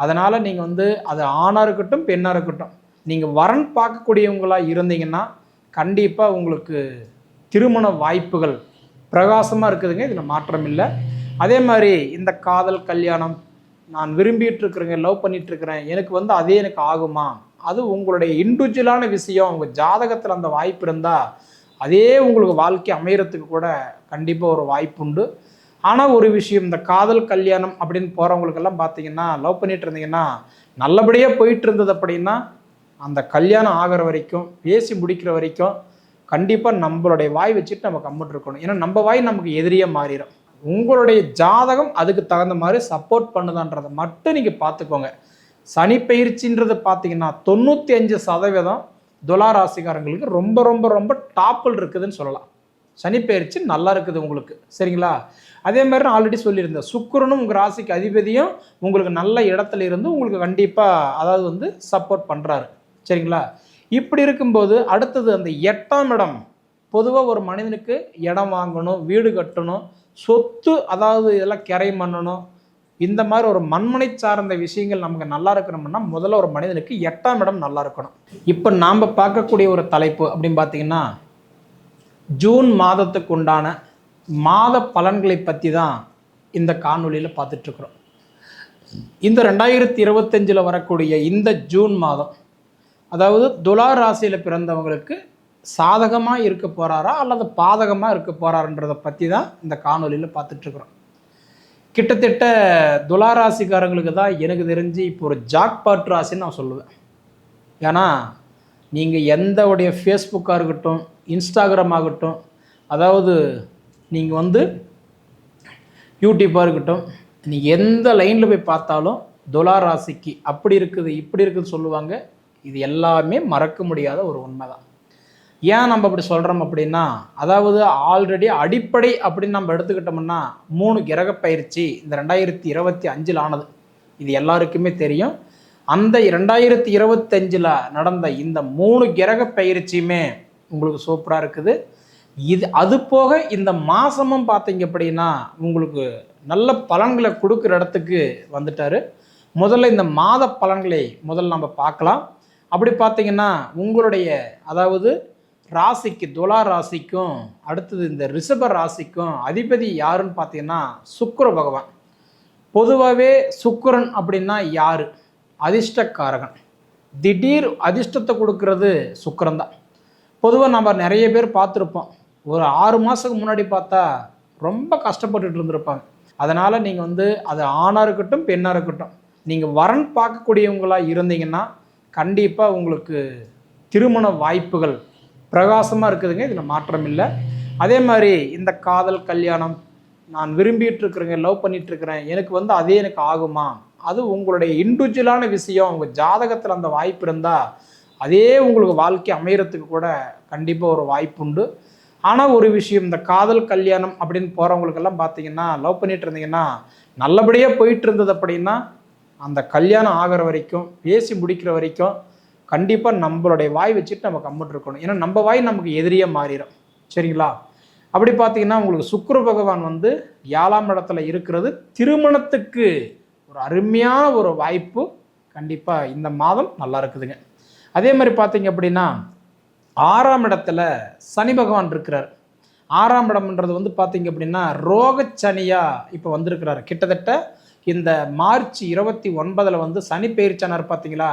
அதனால் நீங்கள் வந்து அது ஆணாக இருக்கட்டும் பெண்ணாக இருக்கட்டும், நீங்கள் வரன் பார்க்கக்கூடியவங்களாக இருந்தீங்கன்னா கண்டிப்பாக உங்களுக்கு திருமண வாய்ப்புகள் பிரகாசமாக இருக்குதுங்க. இதில் மாற்றம் இல்லை. அதே மாதிரி இந்த காதல் கல்யாணம் நான் விரும்பிட்டு இருக்கிறேங்க, லவ் பண்ணிட்டு இருக்கிறேன், எனக்கு வந்து அதே எனக்கு ஆகுமா, அது உங்களுடைய இண்டிவிஜுவலான விஷயம். உங்கள் ஜாதகத்தில் அந்த வாய்ப்பு இருந்தால் அதே உங்களுக்கு வாழ்க்கை அமையறதுக்கு கூட கண்டிப்பாக ஒரு வாய்ப்பு உண்டு. ஆனால் ஒரு விஷயம், இந்த காதல் கல்யாணம் அப்படின்னு போகிறவங்களுக்கெல்லாம் பார்த்தீங்கன்னா, லவ் பண்ணிட்டு இருந்தீங்கன்னா நல்லபடியாக போயிட்டு இருந்தது அப்படின்னா அந்த கல்யாணம் ஆகிற வரைக்கும், பேசி முடிக்கிற வரைக்கும் கண்டிப்பாக நம்மளுடைய வாய் வச்சுட்டு நம்ம கம்மிட்டு இருக்கணும். ஏன்னா நம்ம வாய் நமக்கு எதிரியாக மாறிடும். உங்களுடைய ஜாதகம் அதுக்கு தகுந்த மாதிரி சப்போர்ட் பண்ணுதான்றதை மட்டும் நீங்கள் பார்த்துக்கோங்க. சனி பயிற்சின்றது பார்த்தீங்கன்னா 95% துலா ராசிக்காரங்களுக்கு ரொம்ப ரொம்ப ரொம்ப டாப்பில் இருக்குதுன்னு சொல்லலாம். சனி பயிற்சி நல்லா இருக்குது உங்களுக்கு, சரிங்களா? அதே மாதிரி நான் ஆல்ரெடி சொல்லியிருந்தேன், சுக்கிரனும் உங்கள் ராசிக்கு அதிபதியும் உங்களுக்கு நல்ல இடத்துல இருந்து உங்களுக்கு கண்டிப்பாக அதாவது வந்து சப்போர்ட் பண்ணுறாரு, சரிங்களா? இப்படி இருக்கும்போது அடுத்தது அந்த 8ஆம் இடம். பொதுவாக ஒரு மனிதனுக்கு இடம் வாங்கணும், வீடு கட்டணும், சொத்து அதாவது இதெல்லாம் கிரை பண்ணணும், இந்த மாதிரி ஒரு மண்மனை சார்ந்த விஷயங்கள் நமக்கு நல்லா இருக்கணும்னா முதல்ல ஒரு மனிதனுக்கு 8ஆம் இடம் நல்லா இருக்கணும். இப்போ நாம் பார்க்கக்கூடிய ஒரு தலைப்பு அப்படின்னு பார்த்தீங்கன்னா, ஜூன் மாதத்துக்கு உண்டான மாத பலன்களை பற்றி தான் இந்த காணொலியில் பார்த்துட்ருக்குறோம். இந்த 2025 வரக்கூடிய இந்த ஜூன் மாதம், அதாவது துலா ராசியில் பிறந்தவங்களுக்கு சாதகமாக இருக்க போகிறாரா அல்லது பாதகமாக இருக்க போகிறாருன்றதை பற்றி தான் இந்த காணொலியில் பார்த்துட்ருக்குறோம். கிட்டத்தட்ட துலா ராசிக்காரங்களுக்கு தான் எனக்கு தெரிஞ்சு இப்போ ஒரு ஜாக்பாட் ராசின்னு நான் சொல்லுவேன். ஏன்னா நீங்கள் எந்த உடைய ஃபேஸ்புக்காக இருக்கட்டும், இன்ஸ்டாகிராம் ஆகட்டும், அதாவது நீங்கள் வந்து யூடியூப்பாக இருக்கட்டும், நீங்கள் எந்த லைனில் போய் பார்த்தாலும் துலா ராசிக்கு அப்படி இருக்குது இப்படி இருக்குதுன்னு சொல்லுவாங்க. இது எல்லாமே மறக்க முடியாத ஒரு உண்மை தான். ஏன் நம்ம அப்படி சொல்கிறோம் அப்படின்னா, அதாவது ஆல்ரெடி அடிப்படை அப்படின்னு நம்ம எடுத்துக்கிட்டோம்னா 3 கிரக பயிற்சி இந்த 2025 ஆனது. இது எல்லாருக்குமே தெரியும். அந்த 2025 நடந்த இந்த 3 கிரக பயிற்சியுமே உங்களுக்கு சூப்பராக இருக்குது. இது அது போக இந்த மாதமும் பார்த்தீங்க அப்படின்னா உங்களுக்கு நல்ல பலன்களை கொடுக்குற இடத்துக்கு வந்துட்டார். முதல்ல இந்த மாத பலன்களை முதல்ல நம்ம பார்க்கலாம். அப்படி பார்த்தீங்கன்னா உங்களுடைய அதாவது ராசிக்கு துலா ராசிக்கும் அடுத்தது இந்த ரிஷப ராசிக்கும் அதிபதி யாருன்னு பார்த்தீங்கன்னா சுக்கிர பகவான். பொதுவாகவே சுக்கிரன் அப்படின்னா யார்? அதிர்ஷ்டக்காரகன். திடீர் அதிர்ஷ்டத்தை கொடுக்கறது சுக்கிரன் தான். பொதுவாக நம்ம நிறைய பேர் பார்த்துருப்போம், ஒரு 6 மாதத்துக்கு முன்னாடி பார்த்தா ரொம்ப கஷ்டப்பட்டுட்டு இருந்திருப்பாங்க. அதனால் நீங்கள் வந்து அது ஆணாக இருக்கட்டும் பெண்ணாக இருக்கட்டும், நீங்கள் வரன் பார்க்கக்கூடியவங்களாக இருந்தீங்கன்னா கண்டிப்பாக உங்களுக்கு திருமண வாய்ப்புகள் பிரகாசமாக இருக்குதுங்க. இதில் மாற்றம் இல்லை. அதே மாதிரி இந்த காதல் கல்யாணம் நான் விரும்பிட்டு இருக்கிறேங்க, லவ் பண்ணிட்டு இருக்கிறேன், எனக்கு வந்து அதே எனக்கு ஆகுமா, அது உங்களுடைய இண்டிவிஜுவலான விஷயம். உங்கள் ஜாதகத்தில் அந்த வாய்ப்பு இருந்தால் அதே உங்களுக்கு வாழ்க்கை அமையறதுக்கு கூட கண்டிப்பாக ஒரு வாய்ப்பு உண்டு. ஆனால் ஒரு விஷயம், இந்த காதல் கல்யாணம் அப்படின்னு போகிறவங்களுக்கெல்லாம் பார்த்தீங்கன்னா, லவ் பண்ணிட்டு இருந்தீங்கன்னா நல்லபடியாக போயிட்டு இருந்தது அப்படின்னா அந்த கல்யாணம் ஆகிற வரைக்கும், பேசி முடிக்கிற வரைக்கும் கண்டிப்பாக நம்மளுடைய வாய் வச்சுட்டு நம்ம கம்மிட்டு இருக்கணும். ஏன்னா நம்ம வாய் நமக்கு எதிரியாக மாறிடும், சரிங்களா? அப்படி பார்த்தீங்கன்னா உங்களுக்கு சுக்கிர பகவான் வந்து 7ஆம் இடத்துல இருக்கிறது திருமணத்துக்கு ஒரு அருமையான ஒரு வாய்ப்பு கண்டிப்பாக இந்த மாதம் நல்லா இருக்குதுங்க. அதே மாதிரி பார்த்தீங்க அப்படின்னா 6ஆம் இடத்துல சனி பகவான் இருக்கிறார். 6ஆம் இடம்ன்றது வந்து பார்த்தீங்க அப்படின்னா ரோகச்சனியாக இப்போ வந்திருக்கிறார். கிட்டத்தட்ட இந்த மார்ச் 29 வந்து சனி பயிற்சியானார் பார்த்தீங்களா,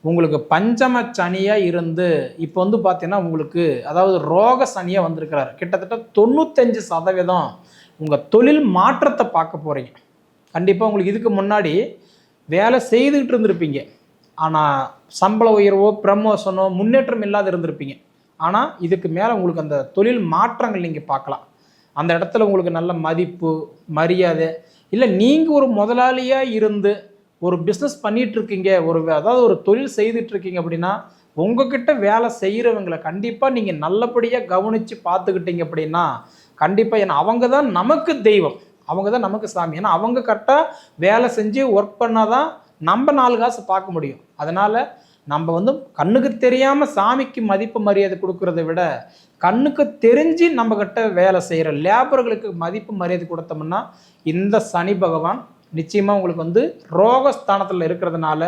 உங்களுக்கு பஞ்சம சனியாக இருந்து இப்போ வந்து பார்த்தீங்கன்னா உங்களுக்கு அதாவது ரோக சனியாக வந்திருக்கிறார். கிட்டத்தட்ட 95% உங்கள் தொழில் மாற்றத்தை பார்க்க போகிறீங்க. கண்டிப்பாக உங்களுக்கு இதுக்கு முன்னாடி வேலை செய்துக்கிட்டு இருந்திருப்பீங்க, ஆனால் சம்பள உயர்வோ ப்ரமோஷனோ முன்னேற்றம் இல்லாத இருந்திருப்பீங்க. ஆனால் இதுக்கு மேலே உங்களுக்கு அந்த தொழில் மாற்றங்கள் நீங்கள் பார்க்கலாம். அந்த இடத்துல உங்களுக்கு நல்ல மதிப்பு மரியாதை, இல்லை நீங்கள் ஒரு முதலாளியாக இருந்து ஒரு பிஸ்னஸ் பண்ணிகிட்ருக்கீங்க, அதாவது ஒரு தொழில் செய்துட்ருக்கீங்க அப்படின்னா உங்ககிட்ட வேலை செய்கிறவங்களை கண்டிப்பாக நீங்கள் நல்லபடியாக கவனித்து பார்த்துக்கிட்டீங்க அப்படின்னா கண்டிப்பாக, ஏன்னா அவங்க தான் நமக்கு தெய்வம், அவங்க தான் நமக்கு சாமி. ஏன்னா அவங்க கரெக்டாக வேலை செஞ்சு ஒர்க் பண்ணால் தான் நம்ம 4 காசு பார்க்க முடியும். அதனால் நம்ம வந்து கண்ணுக்கு தெரியாமல் சாமிக்கு மதிப்பு மரியாதை கொடுக்கறத விட கண்ணுக்கு தெரிஞ்சு நம்மக்கிட்ட வேலை செய்கிற லேபர்களுக்கு மதிப்பு மரியாதை கொடுத்தோம்னா இந்த சனி பகவான் நிச்சயமாக உங்களுக்கு வந்து ரோகஸ்தானத்தில் இருக்கிறதுனால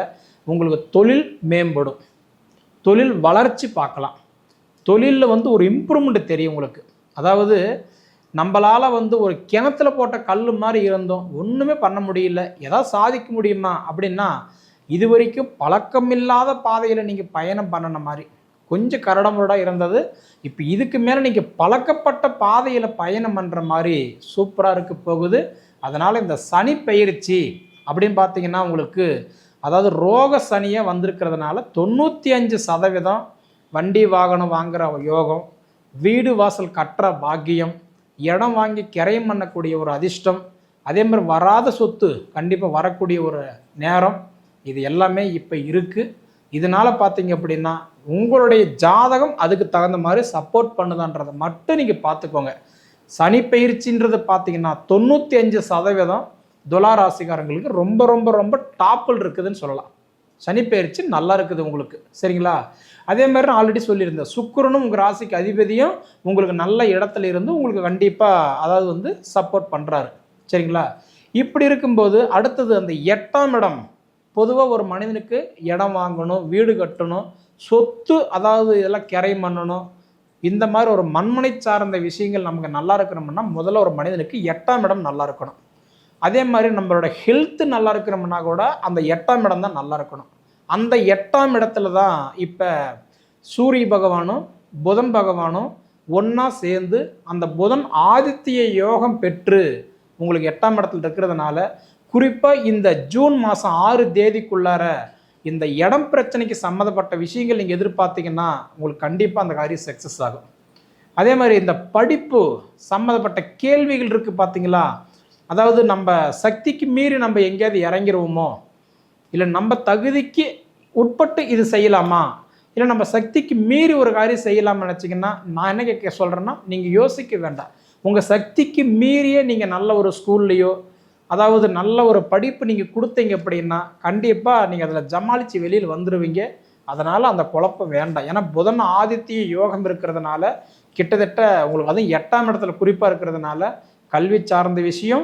உங்களுக்கு தொழில் மேம்படும், தொழில் வளர்ச்சி பார்க்கலாம், தொழிலில் வந்து ஒரு இம்ப்ரூவ்மெண்ட் தெரியும் உங்களுக்கு. அதாவது நம்மளால் வந்து ஒரு கிணத்துல போட்ட கல் மாதிரி இருந்தோம், ஒன்றுமே பண்ண முடியல, ஏதாவது சாதிக்க முடியுமா அப்படின்னா இது வரைக்கும் பழக்கமில்லாத பாதையில் நீங்கள் பயணம் பண்ணின மாதிரி கொஞ்சம் கரடமுரடாக இருந்தது, இப்போ இதுக்கு மேலே நீங்கள் பழக்கப்பட்ட பாதையில் பயணம் பண்ணுற மாதிரி சூப்பராக இருக்க போகுது. அதனால் இந்த சனி பயிற்சி அப்படின்னு பார்த்தீங்கன்னா உங்களுக்கு அதாவது ரோக சனியாக வந்திருக்கிறதுனால 95% வண்டி வாகனம் வாங்குகிற யோகம், வீடு வாசல் கட்டுற பாக்கியம், இடம் வாங்கி கிரயம் பண்ணக்கூடிய ஒரு அதிர்ஷ்டம், அதே மாதிரி வராத சொத்து கண்டிப்பாக வரக்கூடிய ஒரு நேரம், இது எல்லாமே இப்போ இருக்குது. இதனால் பார்த்தீங்க அப்படின்னா உங்களுடைய ஜாதகம் அதுக்கு தகுந்த மாதிரி சப்போர்ட் பண்ணுதான்றதை மட்டும் நீங்கள் பார்த்துக்கோங்க. சனி பயிற்சின்றது பார்த்தீங்கன்னா 95% துலா ராசிக்காரங்களுக்கு ரொம்ப ரொம்ப ரொம்ப டாப்பில் இருக்குதுன்னு சொல்லலாம். சனி பயிற்சி நல்லா இருக்குது உங்களுக்கு, சரிங்களா? அதே மாதிரி நான் ஆல்ரெடி சொல்லியிருந்தேன், சுக்கிரனும் உங்கள் ராசிக்கு அதிபதியும் உங்களுக்கு நல்ல இடத்துல இருந்து உங்களுக்கு கண்டிப்பாக அதாவது வந்து சப்போர்ட் பண்ணுறாரு, சரிங்களா? இப்படி இருக்கும்போது அடுத்தது அந்த 8ஆம் இடம். பொதுவாக ஒரு மனிதனுக்கு இடம் வாங்கணும், வீடு கட்டணும், சொத்து அதாவது இதெல்லாம் கிரை பண்ணணும், இந்த மாதிரி ஒரு மண்மனை சார்ந்த விஷயங்கள் நமக்கு நல்லா இருக்கணும்னா முதல்ல ஒரு மனிதனுக்கு 8ஆம் இடம் நல்லா இருக்கணும். அதே மாதிரி நம்மளோட ஹெல்த்து நல்லா இருக்கணும்னா கூட அந்த 8ஆம் இடம் தான் நல்லா இருக்கணும். அந்த 8ஆம் இடத்துல தான் இப்போ சூரிய பகவானும் புதன் பகவானும் ஒன்றா சேர்ந்து அந்த புதன் ஆதித்ய யோகம் பெற்று உங்களுக்கு 8ஆம் இடத்துல இருக்கிறதுனால குறிப்பாக இந்த ஜூன் மாதம் 6 தேதிக்குள்ளார இந்த இடம் பிரச்சனைக்கு சம்மந்தப்பட்ட விஷயங்கள் நீங்கள் எதிர்பார்த்தீங்கன்னா உங்களுக்கு கண்டிப்பாக அந்த காரியம் சக்ஸஸ் ஆகும். அதே மாதிரி இந்த படிப்பு சம்மந்தப்பட்ட கேள்விகள் இருக்குது பார்த்தீங்களா, அதாவது நம்ம சக்திக்கு மீறி நம்ம எங்கேயாவது இறங்கிடுவோமோ, இல்லை நம்ம தகுதிக்கு உட்பட்டு இது செய்யலாமா, இல்லை நம்ம சக்திக்கு மீறி ஒரு காரியம் செய்யலாம்னு நினச்சிங்கன்னா நான் என்ன கேட்க சொல்கிறேன்னா, நீங்கள் யோசிக்க வேண்டாம். உங்கள் சக்திக்கு மீறியே நீங்கள் நல்ல ஒரு ஸ்கூல்லையோ அதாவது நல்ல ஒரு படிப்பு நீங்கள் கொடுத்தீங்க அப்படின்னா கண்டிப்பாக நீங்கள் அதில் ஜமாளித்து வெளியில் வந்துடுவீங்க. அதனால் அந்த குழப்பம் வேண்டாம். ஏன்னா புதன் ஆதித்ய யோகம் இருக்கிறதுனால கிட்டத்தட்ட உங்களுக்கு அதுவும் 8ஆம் இடத்துல குறிப்பாக இருக்கிறதுனால கல்வி சார்ந்த விஷயம்,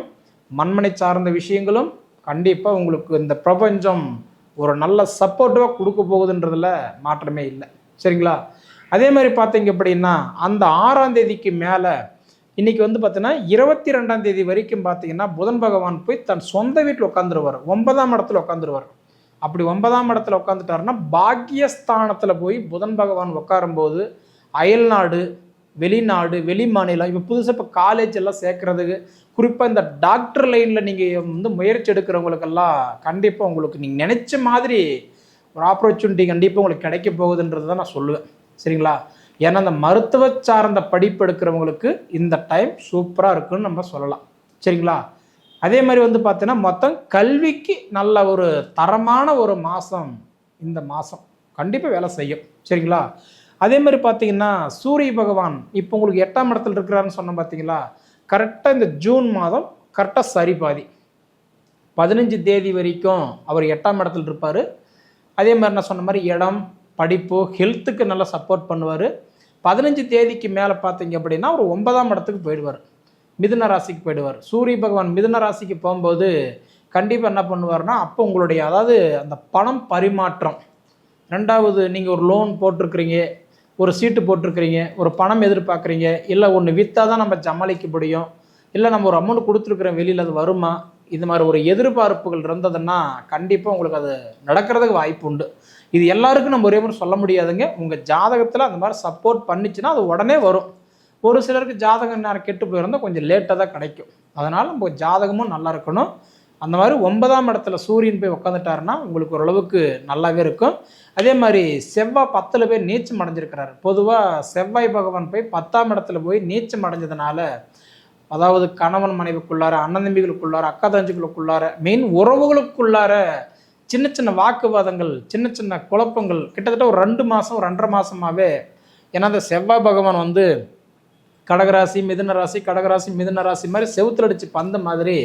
மண்மனை சார்ந்த விஷயங்களும் கண்டிப்பாக உங்களுக்கு இந்த பிரபஞ்சம் ஒரு நல்ல சப்போர்ட்டிவாக கொடுக்க போகுதுன்றதுல மாற்றமே இல்லை, சரிங்களா? அதே மாதிரி பார்த்தீங்க அப்படின்னா அந்த 6ஆம் தேதிக்கு மேலே இன்றைக்கி வந்து பார்த்தீங்கன்னா 22ஆம் தேதி வரைக்கும் பார்த்தீங்கன்னா புதன் பகவான் போய் தன் சொந்த வீட்டில் உட்காந்துருவார், 9ஆம் இடத்துல உட்காந்துருவார். அப்படி 9ஆம் இடத்துல உட்காந்துட்டாருன்னா பாக்கியஸ்தானத்தில் போய் புதன் பகவான் உட்காரும்போது அயல்நாடு, வெளிநாடு, வெளி மாநிலம், இப்போ புதுசாக இப்போ காலேஜ் எல்லாம் சேர்க்குறதுக்கு குறிப்பாக இந்த டாக்டர் லைனில் நீங்கள் வந்து முயற்சி எடுக்கிறவங்களுக்கெல்லாம் கண்டிப்பாக உங்களுக்கு நீங்கள் நினச்ச மாதிரி ஒரு ஆப்பர்ச்சுனிட்டி கண்டிப்பாக உங்களுக்கு கிடைக்க போகுதுன்றது தான் நான் சொல்லுவேன், சரிங்களா? ஏன்னா அந்த மருத்துவ சார்ந்த படிப்பு எடுக்கிறவங்களுக்கு இந்த டைம் சூப்பராக இருக்குன்னு நம்ம சொல்லலாம், சரிங்களா? அதே மாதிரி வந்து பார்த்தீங்கன்னா மொத்தம் கல்விக்கு நல்ல ஒரு தரமான ஒரு மாதம் இந்த மாதம் கண்டிப்பாக வேலை செய்யும், சரிங்களா? அதே மாதிரி பார்த்தீங்கன்னா சூரிய பகவான் இப்போ உங்களுக்கு 8ஆம் இடத்துல இருக்கிறாருன்னு சொன்னோம் பார்த்தீங்களா, கரெக்டாக இந்த ஜூன் மாதம் கரெக்டாக சரி பாதி 15 தேதி வரைக்கும் அவர் 8ஆம் இடத்துல இருப்பார். அதே மாதிரி நான் சொன்ன மாதிரி இடம், படிப்பு, ஹெல்த்துக்கு நல்லா சப்போர்ட் பண்ணுவார். 15 தேதிக்கு மேலே பார்த்தீங்க அப்படின்னா ஒரு 9ஆம் இடத்துக்கு போயிடுவார், மிதுன ராசிக்கு போயிடுவார். சூரிய பகவான் மிதுன ராசிக்கு போகும்போது கண்டிப்பாக என்ன பண்ணுவார்னா அப்போ உங்களுடைய அதாவது அந்த பணம் பரிமாற்றம், ரெண்டாவது நீங்கள் ஒரு லோன் போட்டிருக்கிறீங்க, ஒரு சீட்டு போட்டிருக்கிறீங்க, ஒரு பணம் எதிர்பார்க்குறீங்க, இல்லை ஒன்று விற்றா தான் நம்ம சமாளிக்க முடியும், இல்லை நம்ம ஒரு அமௌண்ட் கொடுத்துருக்குறோம் வெளியில் அது வருமா, இது மாதிரி ஒரு எதிர்பார்ப்புகள் இருந்ததுன்னா கண்டிப்பாக உங்களுக்கு அது நடக்கிறதுக்கு வாய்ப்பு உண்டு. இது எல்லாருக்கும் நம்ம ஒரே மாதிரி சொல்ல முடியாதுங்க. உங்கள் ஜாதகத்தில் அந்த மாதிரி சப்போர்ட் பண்ணிச்சுன்னா அது உடனே வரும். ஒரு சிலருக்கு ஜாதகம் நேரம் கெட்டு போயிருந்தால் கொஞ்சம் லேட்டாக தான் கிடைக்கும். அதனால் நம்ம ஜாதகமும் நல்லா இருக்கணும். அந்த மாதிரி 9ஆம் இடத்துல சூரியன் போய் உட்காந்துட்டாருன்னா உங்களுக்கு ஓரளவுக்கு நல்லாவே இருக்கும். அதே மாதிரி செவ்வாய் 10 பேர் நீச்சம் அடைஞ்சிருக்கிறாரு. பொதுவாக செவ்வாய் பகவான் போய் 10ஆம் இடத்துல போய் நீச்சம் அடைஞ்சதுனால அதாவது கணவன் மனைவிக்குள்ளார, அண்ணன் தம்பிகளுக்குள்ளார, அக்கா தஞ்சுகளுக்குள்ளார, மெயின் உறவுகளுக்குள்ளார சின்ன சின்ன வாக்குவாதங்கள், சின்ன சின்ன குழப்பங்கள் கிட்டத்தட்ட ஒரு 2 மாதம் 2.5 மாதமாகவே. ஏன்னா அந்த செவ்வாய் பகவான் வந்து கடகராசி மிதுன ராசி, கடகராசி மிதுன ராசி மாதிரி செவுத்துல அடிச்சு பந்த மாதிரி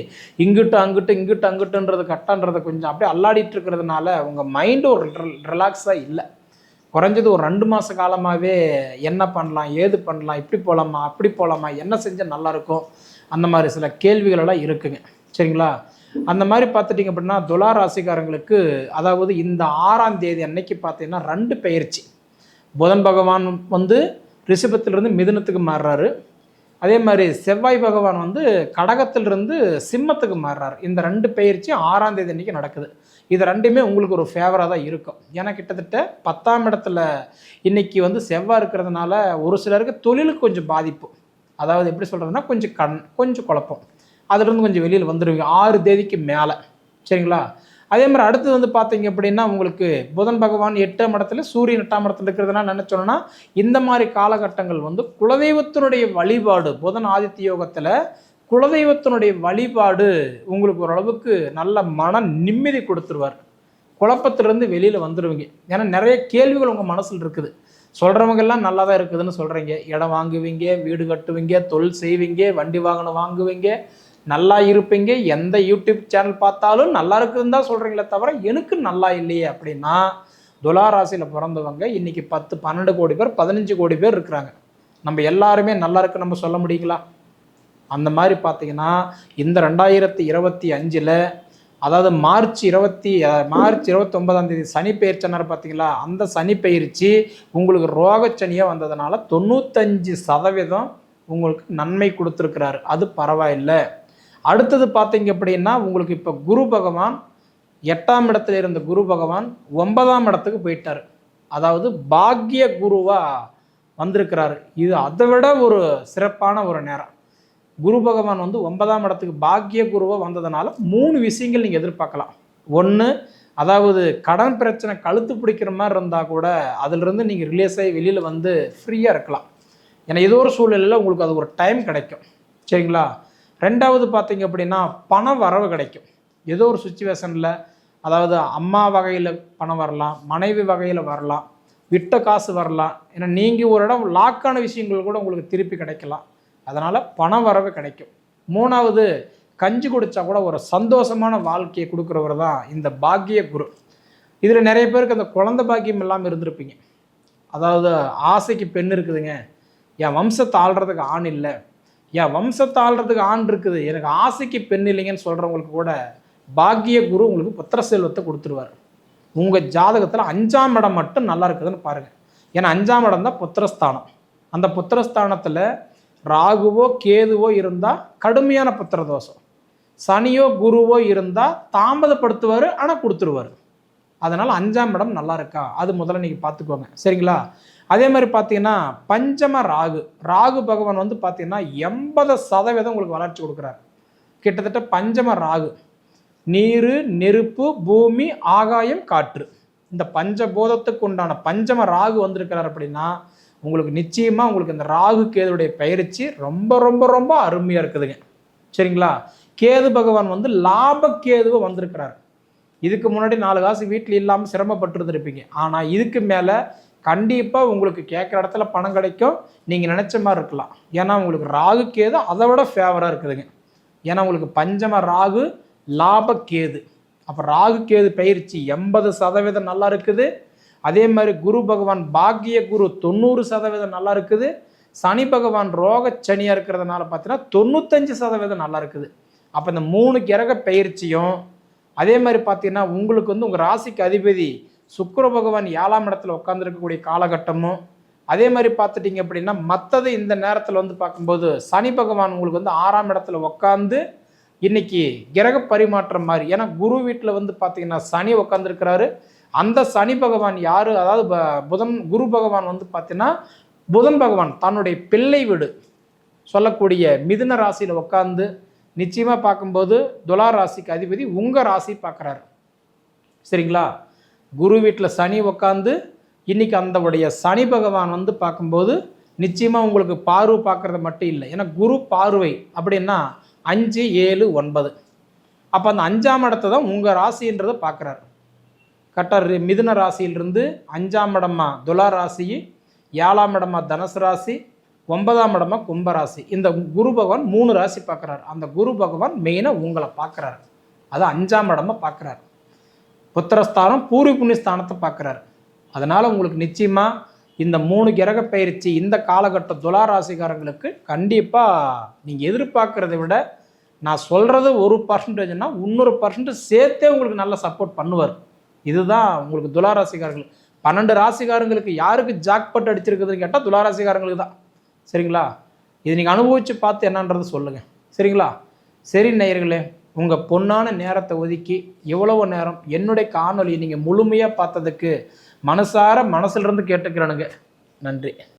இங்கிட்டு அங்கிட்டு இங்கிட்டு அங்கிட்டுன்றது கட்டான்றதை கொஞ்சம் அப்படியே அல்லாடிட்டு இருக்கிறதுனால உங்கள் மைண்டு ஒரு ரிலாக்ஸாக இல்லை. குறைஞ்சது ஒரு 2 மாத காலமாகவே என்ன பண்ணலாம், ஏது பண்ணலாம், இப்படி போகலாமா, அப்படி போகலாமா, என்ன செஞ்சால் நல்லாயிருக்கும், அந்த மாதிரி சில கேள்விகளெல்லாம் இருக்குங்க, சரிங்களா? அந்த மாதிரி பார்த்துட்டிங்க அப்படின்னா துலா ராசிக்காரங்களுக்கு அதாவது இந்த 6ஆம் தேதி அன்னைக்கு பார்த்தீங்கன்னா 2 பெயர்ச்சி. புதன் பகவான் வந்து ரிஷபத்திலிருந்து மிதுனத்துக்கு மாறுறாரு. அதே மாதிரி செவ்வாய் பகவான் வந்து கடகத்திலிருந்து சிம்மத்துக்கு மாறுறாரு. இந்த 2 பெயர்ச்சி 6ஆம் தேதி அன்னைக்கு நடக்குது. இது 2மே உங்களுக்கு ஒரு ஃபேவராக தான் இருக்கும். ஏன்னா கிட்டத்தட்ட 10ஆம் இடத்துல இன்னைக்கு வந்து செவ்வாய் இருக்கிறதுனால ஒரு சிலருக்கு தொழிலுக்கு கொஞ்சம் பாதிப்பு. அதாவது எப்படி சொல்கிறதுனா கொஞ்சம் குழப்பம். அதுலேருந்து கொஞ்சம் வெளியில் வந்துடுவீங்க 6 தேதிக்கு மேலே. சரிங்களா? அதே மாதிரி அடுத்தது வந்து பார்த்தீங்க அப்படின்னா உங்களுக்கு புதன் பகவான் 8ஆம் இடத்துல சூரியன் 8ஆம் இடத்துல இருக்கிறதுனால நினச்சோன்னா இந்த மாதிரி காலகட்டங்கள் வந்து குலதெய்வத்தினுடைய வழிபாடு புதன் ஆதித்ய யோகத்தில் குலதெய்வத்தினுடைய வழிபாடு உங்களுக்கு ஓரளவுக்கு நல்ல மன நிம்மதி கொடுத்துருவார். குழப்பத்திலேருந்து வெளியில் வந்துடுவீங்க. ஏன்னா நிறைய கேள்விகள் உங்கள் மனசில் இருக்குது. சொல்கிறவங்கெல்லாம் நல்லா தான் இருக்குதுன்னு சொல்கிறீங்க. இடம் வாங்குவீங்க, வீடு கட்டுவீங்க, தொழில் செய்வீங்க, வண்டி வாகனம் வாங்குவீங்க, நல்லா இருப்பீங்க. எந்த யூடியூப் சேனல் பார்த்தாலும் நல்லா இருக்குதுன்னு தான் சொல்கிறீங்களே தவிர எனக்கு நல்லா இல்லையே அப்படின்னா துலா ராசியில் பிறந்தவங்க இன்றைக்கி 10-12 கோடி பேர் 15 கோடி பேர் இருக்கிறாங்க. நம்ம எல்லாருமே நல்லா இருக்கு நம்ம சொல்ல முடியுங்களா? அந்த மாதிரி பார்த்தீங்கன்னா இந்த 2025 அதாவது மார்ச் 29ஆம் தேதி சனி பெயர்ச்சினார் பார்த்தீங்களா? அந்த சனி பெயர்ச்சி உங்களுக்கு ரோகச்சனியாக வந்ததுனால 95% உங்களுக்கு நன்மை கொடுத்துருக்கிறாரு. அது பரவாயில்லை. அடுத்தது பார்த்தீங்க அப்படின்னா உங்களுக்கு இப்போ குரு பகவான் 8ஆம் இடத்துல இருந்த குரு பகவான் 9ஆம் இடத்துக்கு போயிட்டார். அதாவது பாக்கிய குருவாக வந்திருக்கிறாரு. இது அதை விட ஒரு சிறப்பான ஒரு நேரம். குரு பகவான் வந்து 9ஆம் இடத்துக்கு பாக்கிய குருவாக வந்ததுனால 3 விஷயங்கள் நீங்கள் எதிர்பார்க்கலாம். ஒன்று, அதாவது கடன் பிரச்சனை கழுத்து பிடிக்கிற மாதிரி இருந்தால் கூட அதிலிருந்து நீங்கள் ரிலீஸ் ஆகி வெளியில் வந்து ஃப்ரீயாக இருக்கலாம். ஏன்னா ஏதோ ஒரு சூழ்நிலையில் உங்களுக்கு அது ஒரு டைம் கிடைக்கும். சரிங்களா? 2வது பார்த்தீங்க அப்படின்னா பண வரவு கிடைக்கும். ஏதோ ஒரு சுச்சுவேஷனில் அதாவது அம்மா வகையில் பணம் வரலாம், மனைவி வகையில் வரலாம், விட்ட காசு வரலாம். ஏன்னா நீங்கள் ஒரு இடம் லாக்கான விஷயங்கள் கூட உங்களுக்கு திருப்பி கிடைக்கலாம். அதனால் பண வரவு கிடைக்கும். 3வது, கஞ்சி குடித்தா கூட ஒரு சந்தோஷமான வாழ்க்கையை கொடுக்குறவர் தான் இந்த பாக்கிய குரு. இதில் நிறைய பேருக்கு அந்த குழந்தை பாக்கியம் இல்லாமல் இருந்திருப்பீங்க. அதாவது ஆசைக்கு பெண் இருக்குதுங்க, என் வம்சத்தை ஆள்றதுக்கு ஆண் இல்லை, என் வம்சத்தை ஆள்றதுக்கு ஆண் இருக்குது, எனக்கு ஆசைக்கு பெண் இல்லைங்கன்னு சொல்கிறவங்களுக்கு கூட பாக்கிய குரு உங்களுக்கு புத்திர செல்வத்தை கொடுத்துருவார். உங்கள் ஜாதகத்தில் 5ஆம் இடம் மட்டும் நல்லா இருக்குதுன்னு பாருங்கள். ஏன்னா 5ஆம் இடம் தான் புத்திரஸ்தானம். அந்த புத்திரஸ்தானத்தில் ராகுவோ கேதுவோ இருந்தால் கடுமையான புத்திர தோஷம், சனியோ குருவோ இருந்தால் தாமதப்படுத்துவார், ஆனால் கொடுத்துருவார். அதனால் 5ஆம் இடம் நல்லா இருக்கா அது முதல்ல நீங்கள் பார்த்துக்கோங்க. சரிங்களா? அதே மாதிரி பார்த்தீங்கன்னா பஞ்சம ராகு பகவான் வந்து பார்த்தீங்கன்னா 80% உங்களுக்கு வளர்ச்சி கொடுக்குறாரு. கிட்டத்தட்ட பஞ்சம ராகு நீர், நெருப்பு, பூமி, ஆகாயம், காற்று, இந்த பஞ்சபூதத்துக்கு உண்டான பஞ்சம ராகு வந்திருக்கிறார். அப்படின்னா உங்களுக்கு நிச்சயமாக உங்களுக்கு இந்த ராகு கேதுடைய பயிற்சி ரொம்ப ரொம்ப ரொம்ப அருமையாக இருக்குதுங்க. சரிங்களா? கேது பகவான் வந்து லாப கேதுவை வந்திருக்கிறார். இதுக்கு முன்னாடி 4 காசு வீட்டில் இல்லாமல் சிரமப்பட்டு இருந்திருப்பீங்க. ஆனால் இதுக்கு மேலே கண்டிப்பாக உங்களுக்கு கேட்குற இடத்துல பணம் கிடைக்கும். நீங்கள் நினச்ச மாதிரி இருக்கலாம். ஏன்னா உங்களுக்கு ராகு கேது அதை விட ஃபேவராக இருக்குதுங்க. ஏன்னா உங்களுக்கு பஞ்சம ராகு லாப கேது. அப்போ ராகு கேது பயிற்சி 80% நல்லா இருக்குது. அதே மாதிரி குரு பகவான் பாக்கிய குரு 90% நல்லா இருக்குது. சனி பகவான் ரோக சனியாக இருக்கிறதுனால பார்த்தீங்கன்னா 95% நல்லா இருக்குது. அப்போ இந்த 3 கிரக பயிற்சியும் அதே மாதிரி பார்த்தீங்கன்னா உங்களுக்கு வந்து உங்கள் ராசிக்கு அதிபதி சுக்கிர பகவான் 7ஆம் இடத்துல உட்காந்துருக்கக்கூடிய காலகட்டமும் அதே மாதிரி பார்த்துட்டிங்க அப்படின்னா மற்றது இந்த நேரத்தில் வந்து பார்க்கும்போது சனி பகவான் உங்களுக்கு வந்து 6ஆம் இடத்துல உட்காந்து இன்னைக்கு கிரக பரிமாற்றம் மாதிரி. ஏன்னா குரு வீட்டில் வந்து பார்த்தீங்கன்னா சனி உட்காந்துருக்கிறாரு. அந்த சனி பகவான் யார், அதாவது குரு பகவான் வந்து பார்த்தீங்கன்னா புதன் பகவான் தன்னுடைய பிள்ளை வீடு சொல்லக்கூடிய மிதுன ராசியில் உட்காந்து நிச்சயமாக பார்க்கும்போது துலா ராசிக்கு அதிபதி உங்கள் ராசி பார்க்குறாரு. சரிங்களா? குரு வீட்டில் சனி உட்காந்து இன்னைக்கு அந்த சனி பகவான் வந்து பார்க்கும்போது நிச்சயமாக உங்களுக்கு பார்வை பார்க்குறது மட்டும் இல்லை. ஏன்னா குரு பார்வை அப்படின்னா 5, 7, 9. அப்போ அந்த 5ஆம் இடத்தை தான் உங்கள் ராசின்றதை பார்க்குறாரு. கரெக்டாக மிதுன ராசியிலிருந்து 5ஆம் இடமா துலா ராசி, 7ஆம் இடமா தனுசு ராசி, 9ஆம் இடமா கும்பராசி. இந்த குரு பகவான் 3 ராசி பார்க்குறாரு. அந்த குரு பகவான் மெயினாக உங்களை பார்க்குறாரு. அது 5ஆம் இடமா பார்க்குறாரு. புத்திரஸ்தானம் பூர்வ புண்ணியஸ்தானத்தை பார்க்குறாரு. அதனால் உங்களுக்கு நிச்சயமாக இந்த 3 கிரக பயிற்சி இந்த காலகட்ட துலா ராசிக்காரங்களுக்கு கண்டிப்பாக நீங்கள் எதிர்பார்க்குறதை விட நான் சொல்கிறது 1%னா 100% சேர்த்தே உங்களுக்கு நல்ல சப்போர்ட் பண்ணுவார். இதுதான் உங்களுக்கு துளாராசிக்காரர்கள். 12 ராசிக்காரங்களுக்கு யாருக்கு ஜாக்பாட் அடிச்சிருக்குதுன்னு கேட்டால் துளாராசிக்காரங்களுக்கு தான். சரிங்களா? இது நீங்கள் அனுபவித்து பார்த்து என்னன்றது சொல்லுங்கள். சரிங்களா? சரி நேயர்களே, உங்கள் பொன்னான நேரத்தை ஒதுக்கி எவ்வளவு நேரம் என்னுடைய காணொலியை நீங்கள் முழுமையாக பார்த்ததுக்கு மனசிலிருந்து கேட்டுக்கிறேனுங்க. நன்றி.